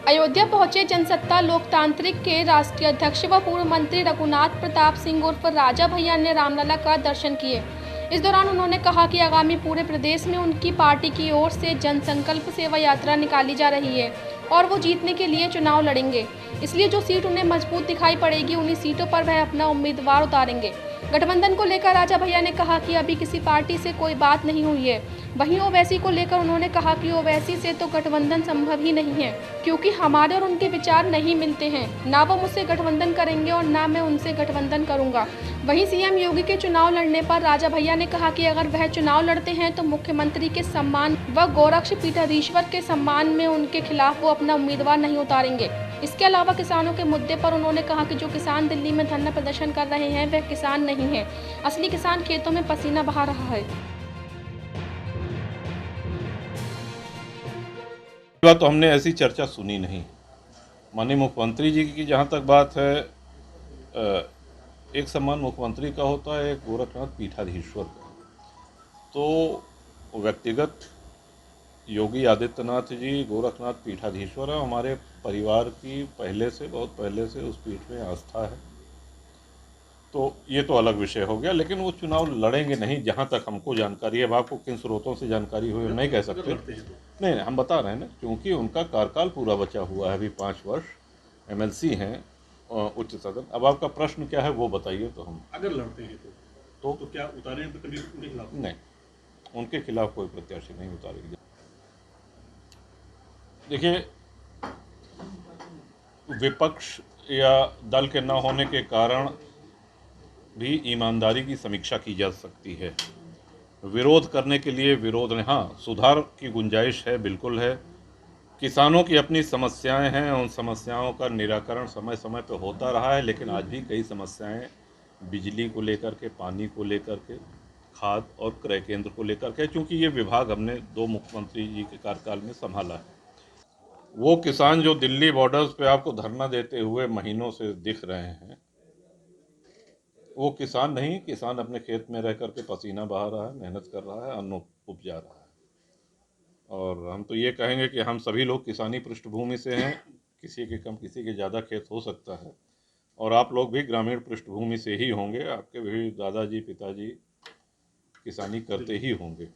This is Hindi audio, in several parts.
अयोध्या पहुंचे जनसत्ता लोकतांत्रिक के राष्ट्रीय अध्यक्ष व पूर्व मंत्री रघुनाथ प्रताप सिंह उर्फ राजा भैया ने रामलला का दर्शन किए। इस दौरान उन्होंने कहा कि आगामी पूरे प्रदेश में उनकी पार्टी की ओर से जनसंकल्प सेवा यात्रा निकाली जा रही है और वो जीतने के लिए चुनाव लड़ेंगे। इसलिए जो सीट उन्हें मजबूत दिखाई पड़ेगी उन्हीं सीटों पर वह अपना उम्मीदवार उतारेंगे। गठबंधन को लेकर राजा भैया ने कहा कि अभी किसी पार्टी से कोई बात नहीं हुई है। वहीं ओवैसी को लेकर उन्होंने कहा कि ओवैसी से तो गठबंधन संभव ही नहीं है, क्योंकि हमारे और उनके विचार नहीं मिलते हैं। ना वो मुझसे गठबंधन करेंगे और ना मैं उनसे गठबंधन करूंगा। वहीं सीएम योगी के चुनाव लड़ने पर राजा भैया ने कहा कि अगर वह चुनाव लड़ते हैं तो मुख्यमंत्री के सम्मान व गोरक्ष पीठाधीश्वर के सम्मान में उनके खिलाफ वो अपना उम्मीदवार नहीं उतारेंगे। इसके अलावा किसानों के मुद्दे पर उन्होंने कहा कि जो किसान दिल्ली में धरना प्रदर्शन कर रहे हैं वह किसान नहीं है, असली किसान खेतों में पसीना बहा रहा है। तो हमने ऐसी चर्चा सुनी नहीं। माननीय मुख्यमंत्री जी की जहाँ तक बात है, एक सम्मान मुख्यमंत्री का होता है, एक गोरखनाथ पीठाधीश्वर का। तो व्यक्तिगत योगी आदित्यनाथ जी गोरखनाथ पीठाधीश्वर है। हमारे परिवार की बहुत पहले से उस पीठ में आस्था है, तो ये तो अलग विषय हो गया। लेकिन वो चुनाव लड़ेंगे नहीं, जहाँ तक हमको जानकारी है। अब आपको किन स्रोतों से जानकारी हुई नहीं कह सकते। नहीं, हम बता रहे हैं ना, क्योंकि उनका कार्यकाल पूरा बचा हुआ है, अभी 5 वर्ष एमएलसी हैं उच्च सदन। अब आपका प्रश्न क्या है वो बताइए। तो हम अगर लड़ते हैं तो क्या उतारेंगे कभी उनके खिलाफ? नहीं, उनके खिलाफ कोई प्रत्याशी नहीं उतारेगी। देखिए, विपक्ष या दल के न होने के कारण भी ईमानदारी की समीक्षा की जा सकती है। विरोध करने के लिए विरोध ने, हाँ, सुधार की गुंजाइश है, बिल्कुल है। किसानों की अपनी समस्याएं हैं, उन समस्याओं का निराकरण समय समय पर होता रहा है। लेकिन आज भी कई समस्याएं बिजली को लेकर के, पानी को लेकर के, खाद और क्रय केंद्र को लेकर के, क्योंकि ये विभाग हमने 2 मुख्यमंत्री जी के कार्यकाल में संभाला है। वो किसान जो दिल्ली बॉर्डर्स पे आपको धरना देते हुए महीनों से दिख रहे हैं, वो किसान नहीं। किसान अपने खेत में रह करके पसीना बहा रहा है, मेहनत कर रहा है, अन्न उपजा रहा है। और हम तो ये कहेंगे कि हम सभी लोग किसानी पृष्ठभूमि से हैं। किसी के कम, किसी के ज़्यादा खेत हो सकता है। और आप लोग भी ग्रामीण पृष्ठभूमि से ही होंगे, आपके भी दादाजी पिताजी किसानी करते ही होंगे।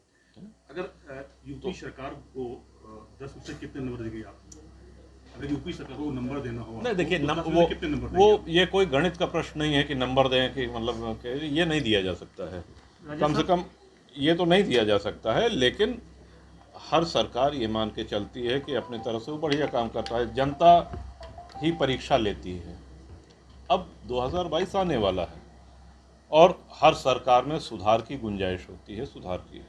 अगर यूपी सरकार को 10 में से कितने नंबर देंगे आप? अगर यूपी सरकार को नंबर देना हो, नहीं, देखिए, तो कितने नंबर वो ये कोई गणित का प्रश्न नहीं है कि नंबर दें, कि मतलब ये नहीं दिया जा सकता है। कम से कम ये तो नहीं दिया जा सकता है। लेकिन हर सरकार ये मान के चलती है कि अपने तरफ से वो बढ़िया काम करता है। जनता ही परीक्षा लेती है। अब 2022 आने वाला है और हर सरकार में सुधार की गुंजाइश होती है, सुधार की।